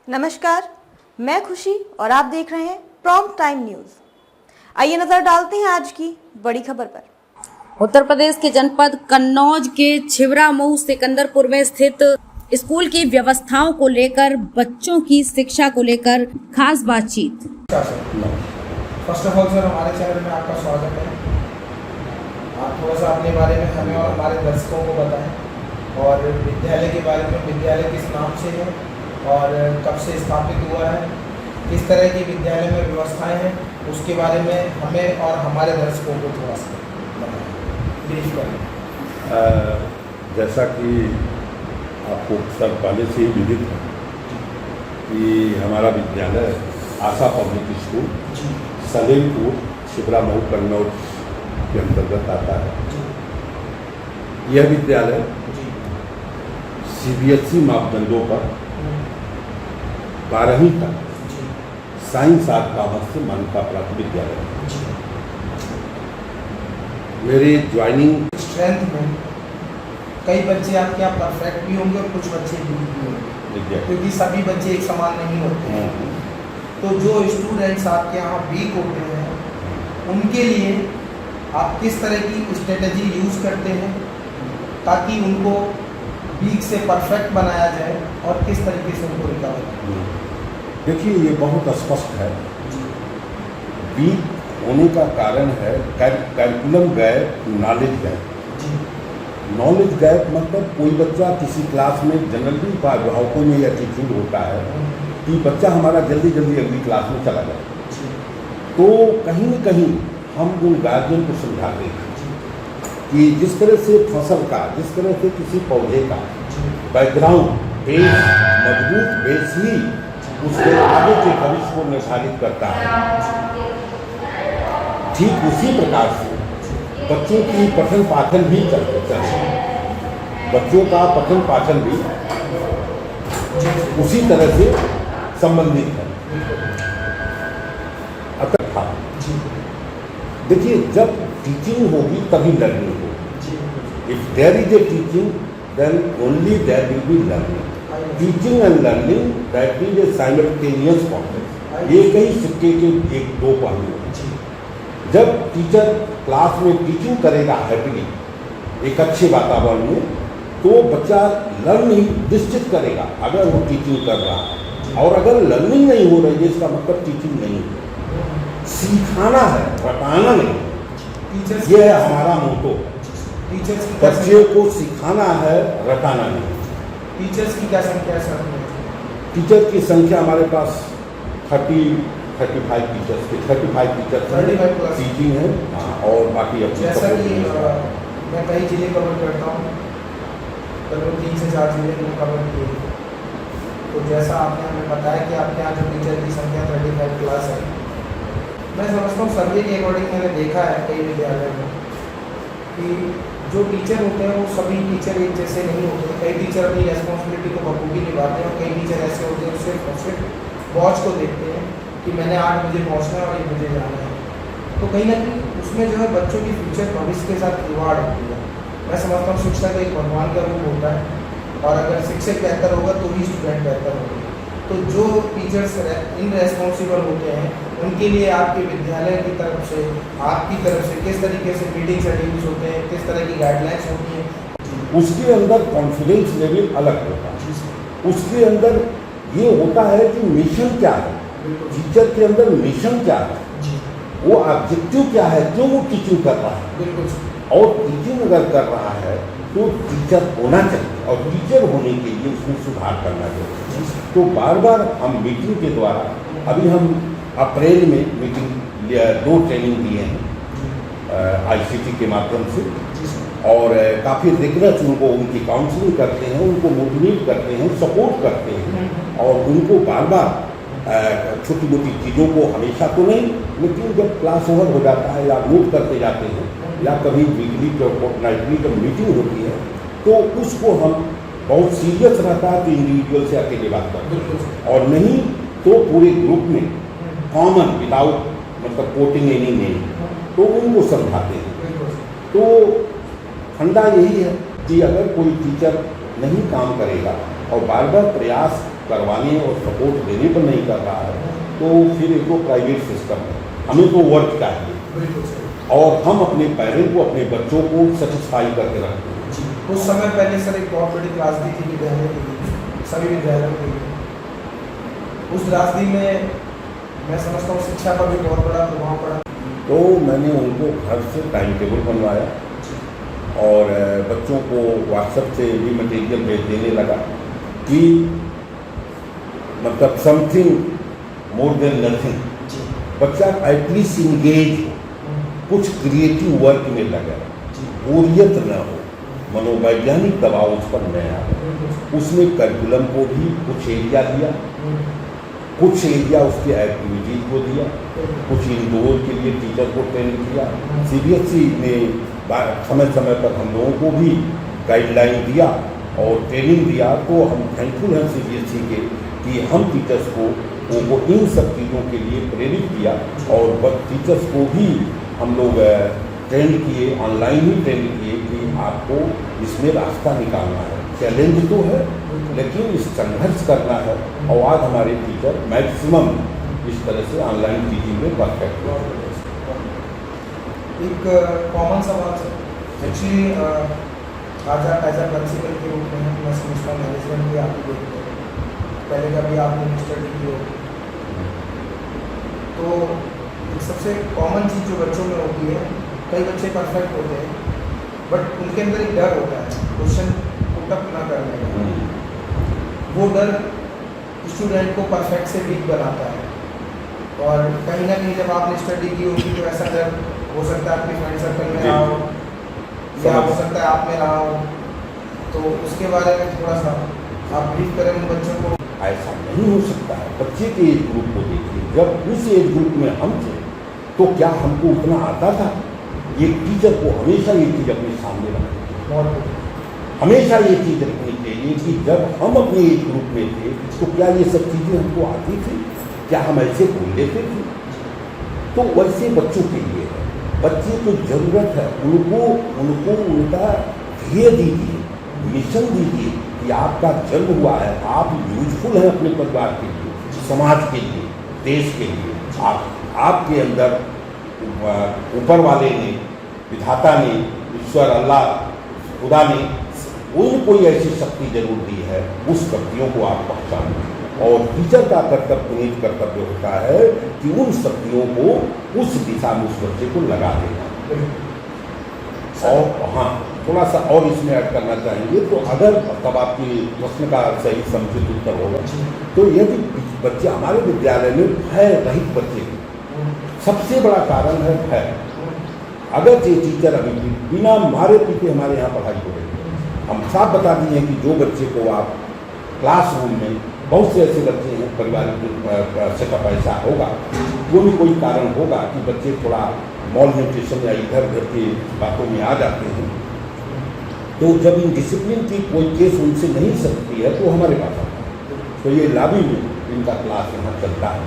नमस्कार, मैं खुशी और आप देख रहे हैं प्रॉम्प्ट टाइम न्यूज। आइए नजर डालते हैं आज की बड़ी खबर पर। उत्तर प्रदेश के जनपद कन्नौज के छिबरामऊ सिकंदरपुर में स्थित स्कूल की व्यवस्थाओं को लेकर बच्चों की शिक्षा को लेकर खास बातचीत। फर्स्ट ऑफ ऑल सर, हमारे चैनल में आपका स्वागत है। आप थोड़ा सा अपने बारे में हमें और हमारे दर्शकों को बताएं और विद्यालय के बारे में। विद्यालय किस नाम से है और कब से स्थापित हुआ है, किस तरह की विद्यालय में व्यवस्थाएं हैं, उसके बारे में हमें और हमारे दर्शकों को थोड़ा सा बताएं, ब्रीफ करें। जैसा कि आपको सब पहले से ही विदित है कि हमारा विद्यालय आशा पब्लिक स्कूल सलेमपुर छिबरामऊ कन्नौज के अंतर्गत आता है। यह विद्यालय CBSE मापदंडों पर 12वीं तक साइंस आर्ट कॉमर्स से मान्यता प्राप्त विद्यालय है। मेरी ज्वाइनिंग स्ट्रेंथ में कई बच्चे आपके यहाँ परफेक्ट भी होंगे और कुछ बच्चे वीक भी होंगे, क्योंकि सभी बच्चे एक समान नहीं होते हैं। तो जो स्टूडेंट्स आपके यहाँ वीक होते हैं उनके लिए आप किस तरह की स्ट्रेटजी यूज़ करते हैं ताकि उनको वीक से परफेक्ट बनाया जाए और किस तरीके से उनको रिकवर करें? देखिए, ये बहुत स्पष्ट है। वीक होने का कारण है curriculum gap, knowledge gap. Knowledge gap मतलब कोई बच्चा किसी क्लास में जनरली अभिभावकों में यह टीचिंग होता है कि बच्चा हमारा जल्दी जल्दी अगली क्लास में चला जाए। तो कहीं न कहीं हम उन गार्जियन को समझाते हैं कि जिस तरह से फसल का, जिस तरह से किसी पौधे का बैकग्राउंड बेस, मजबूत बेस ही उसके आगे के भविष्य को निर्धारित करता है, ठीक उसी प्रकार से बच्चों की पठन पाठन भी चलते हैं। बच्चों का पठन पाठन भी उसी तरह से संबंधित है। अतः देखिए, जब टीचिंग होगी तभी लर्निंग होगी। If there is a teaching then only there will be learning. Teaching and learning that is a simultaneous process. ये कई सिक्के के एक दो पहलू हैं। जब टीचर क्लास में टीचिंग करेगा हैप्पीली, एक अच्छे वातावरण में, तो बच्चा लर्निंग निश्चित करेगा अगर वो टीचिंग कर रहा है। और अगर लर्निंग नहीं हो रही है, इसका मतलब टीचिंग नहीं है। सिखाना है, रटाना नहीं। ये है हमारा मोटो। बच्चे को सिखाना है, रटाना नहीं। टीचर्स की क्या संख्या है सर? टीचर की संख्या हमारे पास 35 टीचर्स के 35 टीचर्स टीचिंग है। और बाकी अपने जैसा कि मैं कई जिले कवर करता हूँ, लगभग 3 से 4 जिले में कवर किए। तो जैसा आपने हमें बताया कि आपके यहाँ जो टीचर की संख्या 35 प्लस है, मैं समझता हूँ सर्वे के अकॉर्डिंग मैंने देखा है कई विद्यालयों में कि जो टीचर होते हैं वो सभी टीचर एक जैसे नहीं होते। कई टीचर अपनी रेस्पॉन्सिबिलिटी को बखूबी निभाते हैं और कई टीचर ऐसे होते हैं सिर्फ वॉच को देखते हैं कि मैंने 8 बजे पहुँचना है और 1 बजे जाना है। तो कहीं ना कहीं उसमें जो है बच्चों की फ्यूचर भविष्य के साथ खिलवाड़ होती है। मैं समझता हूँ शिक्षा का एक भगवान का रूप होता है और अगर शिक्षक बेहतर होगा तो ही स्टूडेंट बेहतर होगा। तो जो टीचर्स इनरेस्पॉन्सिबल होते हैं उनके लिए आपके विद्यालय की तरफ से, आपकी तरफ से किस तरीके से मीटिंग शेड्यूल्स होते हैं, किस तरह की गाइडलाइंस होती हैं? उसके अंदर कॉन्फिडेंस लेवल अलग होता है। उसके अंदर ये होता है कि मिशन क्या है, टीचर के अंदर मिशन क्या है, वो ऑब्जेक्टिव क्या है जो वो टीचिंग कर रहा है। और टीचिंग अगर कर रहा है तो टीचर होना चाहिए और टीचर होने के लिए उसमें सुधार करना चाहिए। तो बार बार हम मीटिंग के द्वारा, अभी हम अप्रैल में मीटिंग 2 ट्रेनिंग दिए हैं ICT के माध्यम से, और काफ़ी रिगरस उनको उनकी काउंसलिंग करते हैं, उनको मोटिवेट करते हैं, सपोर्ट करते हैं और उनको बार बार छोटी मोटी चीज़ों को, हमेशा तो नहीं, लेकिन जब क्लास ओवर हो जाता है या नोट करते जाते हैं या कभी वीकली फोर्टनाइटली जब मीटिंग होती है तो उसको हम बहुत सीरियस रहता है कि इंडिविजुअल से अकेले बात करते हैं और नहीं तो पूरे ग्रुप में कॉमन विदाउट मतलब कोटिंग एनी नेम, तो उनको समझाते हैं। तो फंडा यही है कि अगर कोई टीचर नहीं काम करेगा और बार बार प्रयास करवाने और सपोर्ट देने पर नहीं कर रहा है तो फिर एक तो प्राइवेट सिस्टम है, हमें तो वर्क चाहिए बिल्कुल सही। और हम अपने पेरेंट को अपने बच्चों को सेटिस्फाई करके रखते हैं। जी, कुछ समय पहले सर एक बहुत बड़ी त्रासदी थी विद्यालय के लिए, सभी विद्यालयों के लिए। उस त्रासदी में मैं समझता हूँ शिक्षा पर भी बहुत बड़ा प्रभाव पड़ा। तो मैंने उनको घर से टाइम टेबल बनवाया और बच्चों को व्हाट्सएप से भी मटेरियल भेज देने लगा कि मतलब समथिंग मोर देन नथिंग, बच्चा एटलीस्ट इंगेज हो, कुछ क्रिएटिव वर्क में लगे, बोरियत न हो, मनोवैज्ञानिक दबाव उस पर न आए। उसमें करिकुलम को भी कुछ एरिया दिया, कुछ एरिया उसके एक्टिविटीज को दिया, कुछ इंडोर के लिए टीचर को ट्रेन किया। CBSE ने समय समय पर हम लोगों को भी गाइडलाइन दिया और ट्रेनिंग दिया। तो हम थैंकफुल हैं CBSE के कि हम टीचर्स को इन सब चीज़ों के लिए प्रेरित किया और टीचर्स को भी हम लोग ट्रेंड किए, ऑनलाइन ही ट्रेंड किए कि आपको इसमें रास्ता निकालना है। चैलेंज तो है लेकिन इस संघर्ष करना है और आज हमारे टीचर मैक्सिमम इस तरह से ऑनलाइन टीचिंग में परफेक्ट है। एक कॉमन सवाल सर, एक्चुअली आज आप एज अ प्रिंसिपल के रूप में मैं समझता हूँ मैनेजमेंट भी आपकी देखते हैं, पहले कभी आपने स्टडी की हो, तो एक सबसे कॉमन चीज़ जो बच्चों में होती है, कई बच्चे परफेक्ट होते हैं बट उनके अंदर एक डर होता है क्वेश्चन पुटअप ना करने का। वो डर स्टूडेंट को परफेक्ट से वीक बनाता है और कहीं ना कहीं जब आपने स्टडी की होगी तो ऐसा डर हो सकता है आपके फ्रेंड सर्कल में रहा हो या हो सकता है आप में रहा हो, तो उसके बारे में थोड़ा सा आप ब्रीफ करें उन बच्चों को। ऐसा नहीं हो सकता है। बच्चे के एज ग्रुप को देखिए, जब उस एज ग्रुप में हम थे तो क्या हमको उतना आता था? ये टीचर को हमेशा ये चीज़ अपने सामने रखनी चाहिए, हमेशा ये चीज़ रखनी चाहिए कि जब हम अपने एज ग्रुप में थे तो क्या ये सब चीज़ें हमको आती थी, क्या हम ऐसे बोल लेते थे? तो वैसे बच्चों के लिए है, बच्चे को जरूरत है उनको उनका ध्येय दीजिए, मिशन दीजिए कि आपका जन्म हुआ है, आप यूजफुल हैं अपने परिवार के लिए, समाज के लिए, देश के लिए। आपके अंदर ऊपर वाले ने, विधाता ने, ईश्वर अल्लाह खुदा ने कोई ऐसी शक्ति जरूर दी है, उस शक्तियों को आप पहचानें और टीचर का पुनीत कर्तव्य होता है कि उन शक्तियों को उस दिशा में उस बच्चे को लगा देना। और हाँ, थोड़ा सा और इसमें ऐड करना चाहेंगे तो अगर तब आपकी प्रश्न का सही समुचित उत्तर होगा तो यदि बच्चे हमारे विद्यालय में भय रहित बच्चे सबसे बड़ा कारण है भय। अगर ये टीचर अभी बिना मारे पीटे हमारे यहाँ पढ़ाई हो रही है, हम साफ बता दिए कि जो बच्चे को आप क्लासरूम में, बहुत से ऐसे बच्चे हैं पारिवारिक सेटअप ऐसा होगा, वो भी कोई कारण होगा कि बच्चे थोड़ा मॉल न्यूट्रिशन या इधर उधर की बातों में आ जाते हैं, तो जब इन डिसिप्लिन की कोई केस उनसे नहीं सकती है तो हमारे पास आता है। तो ये लाभी में इनका क्लास यहाँ चलता है,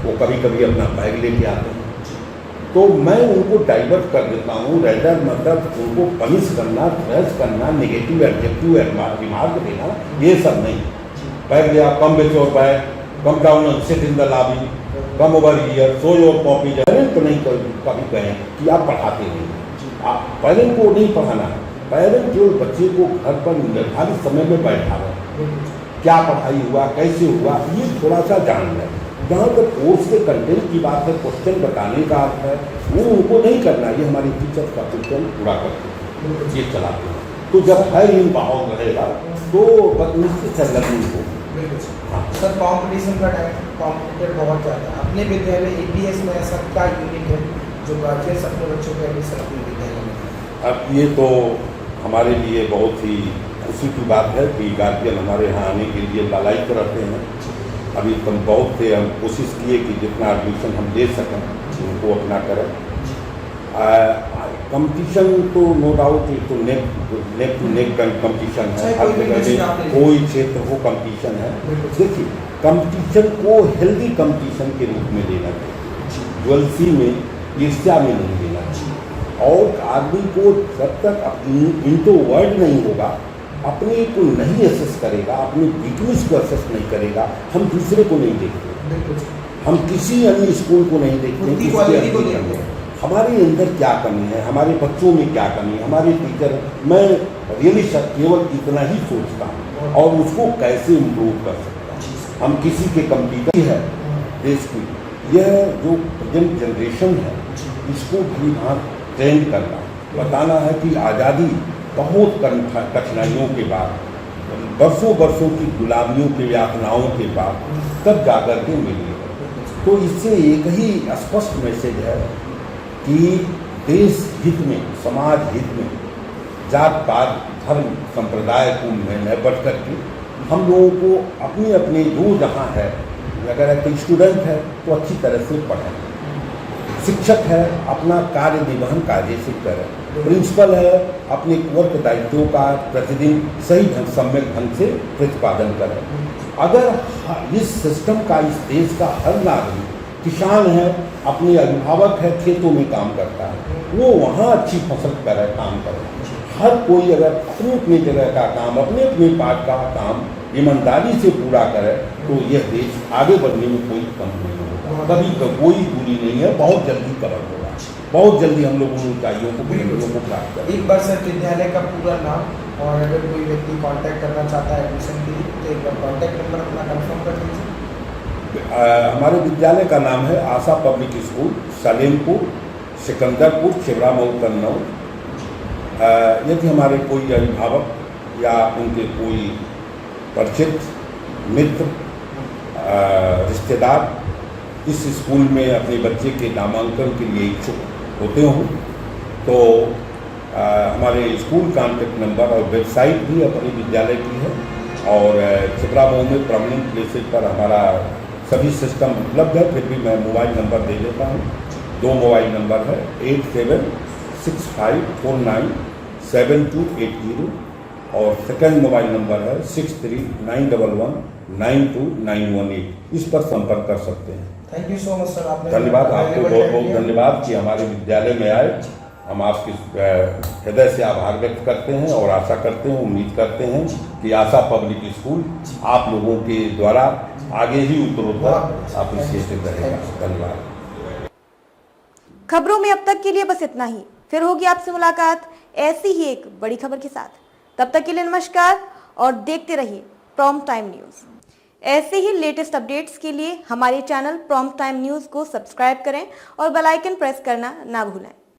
वो कभी कभी अपना बैग लेके आते हैं, तो मैं उनको डाइवर्ट कर देता हूँ, रेडर मतलब उनको पनिश करना, थ्रेश करना, नेगेटिव एडजेक्टिव रिमार्क देना, ये सब नहीं। बैग लिया, कम बेचो bag, come down sit in the lobby, come over here, so your copy. Parent को नहीं कभी कहें कि आप पढ़ाते नहीं, आप पेरेंट को नहीं पढ़ाना है। पेरेंट जो बच्चे को घर पर निर्धारित समय में बैठा रहे, क्या पढ़ाई हुआ, कैसे हुआ, ये थोड़ा सा जान लें। जहाँ तक कोर्स के कंटेंट की बात है, क्वेश्चन बताने का अर्थ है, वो उनको नहीं करना, ये हमारे टीचर का क्वेश्चन पूरा करते हैं, ये चलाते हैं। तो जब है इन माहौल रहेगा तो निश्चित है लर्निंग को। हाँ सर, कंपटीशन का टाइम कॉम्पिटिटर बहुत ज़्यादा है। अपने विद्यालय APS में ऐसा क्या यूनिट है जो गार्जियंस अपने बच्चों को एडमिशन अपने विद्यालय में? अब ये तो हमारे लिए बहुत ही खुशी की बात है कि गार्जियन हमारे यहाँ आने के लिए लालायित रहते हैं। अभी तुम बहुत थे, हम कोशिश किए कि जितना एडमिशन हम दे सकें उनको अपना करें। कंपटीशन तो नो डाउट तो नेक टू नेक कंपटीशन है, हर जगह में कोई क्षेत्र हो कंपटीशन है। देखिए, कंपटीशन को हेल्दी कंपटीशन के रूप में लेना चाहिए, ज्वेलसी में ईर्ष्या में नहीं लेना चाहिए। और आदमी को जब तक इंट्रोवर्ट नहीं होगा, अपने को नहीं असेस करेगा, अपनी वीकनेस को असेस नहीं करेगा, हम दूसरे को नहीं देखते, बिल्कुल हम किसी अन्य स्कूल को नहीं देखते खुद की कि इसके क्वालिटी को अंदर देखते क्या हैं। है, हमारे अंदर क्या कमी है, हमारे बच्चों में क्या कमी है, हमारे टीचर, मैं रियली केवल इतना ही सोचता हूँ और उसको कैसे इम्प्रूव कर सकता हूँ। हम किसी के कंप्यूटर है देश की, यह जो प्रेजेंट जनरेशन है इसको भी वहाँ ट्रेंड करना, बताना है कि आज़ादी बहुत कठिनाइयों के बाद, बरसों बरसों की गुलामियों के यातनाओं के बाद तब जाकर के मिली है। तो इससे एक ही स्पष्ट मैसेज है कि देश हित में, समाज हित में, जात पात धर्म संप्रदाय को न बढ़ करके हम लोगों को अपने अपने जो जहाँ है, अगर एक स्टूडेंट है तो अच्छी तरह से पढ़ें, शिक्षक है अपना कार्य निर्वहन कार्य से करें, प्रिंसिपल है अपने वर्क दायित्वों का प्रतिदिन सही ढंग सम्यक ढंग से प्रतिपादन करें। अगर इस सिस्टम का, इस देश का हर नागरिक, किसान है अपने अभिभावक है खेतों में काम करता है, वो वहाँ अच्छी फसल करे, काम करे, हर कोई अगर अपनी अपनी जगह का काम, अपने अपने पार्ट का काम ईमानदारी से पूरा करे तो यह देश आगे बढ़ने में कोई कम नहीं होगा, कभी कोई दूरी नहीं है, बहुत जल्दी कवर होगा, बहुत जल्दी हम लोग उन ऊंचाइयों को प्राप्त करें। एक बार सर विद्यालय का पूरा नाम और अगर कोई व्यक्ति कांटेक्ट करना चाहता है एडमिशन के लिए तो एक बार कांटेक्ट नंबर अपना कंफर्म कर दीजिए। हमारे विद्यालय का नाम है आशा पब्लिक स्कूल, सलेमपुर, सिकंदरपुर, छिबरा मऊ, कन्नौज। यदि हमारे कोई अभिभावक या उनके कोई परिचित मित्र, रिश्तेदार इस स्कूल में अपने बच्चे के नामांकन के लिए इच्छुक होते हों तो हमारे स्कूल कॉन्टेक्ट नंबर और वेबसाइट भी अपने विद्यालय की है और छिबरा मऊ में परमानेंट प्लेसेज पर हमारा सभी सिस्टम उपलब्ध है। फिर भी मैं मोबाइल नंबर दे देता हूँ, 2 मोबाइल नंबर है 8765497280 और सेकंड मोबाइल नंबर है 6391192918। इस पर संपर्क कर सकते हैं। Thank you so much sir, आपने धन्यवाद, आपको बहुत बहुत धन्यवाद कि हमारे विद्यालय में आए। हम आपके हृदय से आभार व्यक्त करते हैं और आशा करते हैं, उम्मीद करते हैं कि आशा पब्लिक स्कूल आप लोगों के द्वारा आगे ही उत्तरोत्तर अप्रिशिएटेड रहेगा। धन्यवाद। खबरों में अब तक के लिए बस इतना ही, फिर होगी आपसे मुलाकात ऐसी ही एक बड़ी खबर के साथ। तब तक के लिए नमस्कार और देखते रहिए प्रॉम्प्ट टाइम न्यूज। ऐसे ही लेटेस्ट अपडेट्स के लिए हमारे चैनल प्रॉम्प्ट टाइम न्यूज को सब्सक्राइब करें और बेल आइकन प्रेस करना ना भूलें।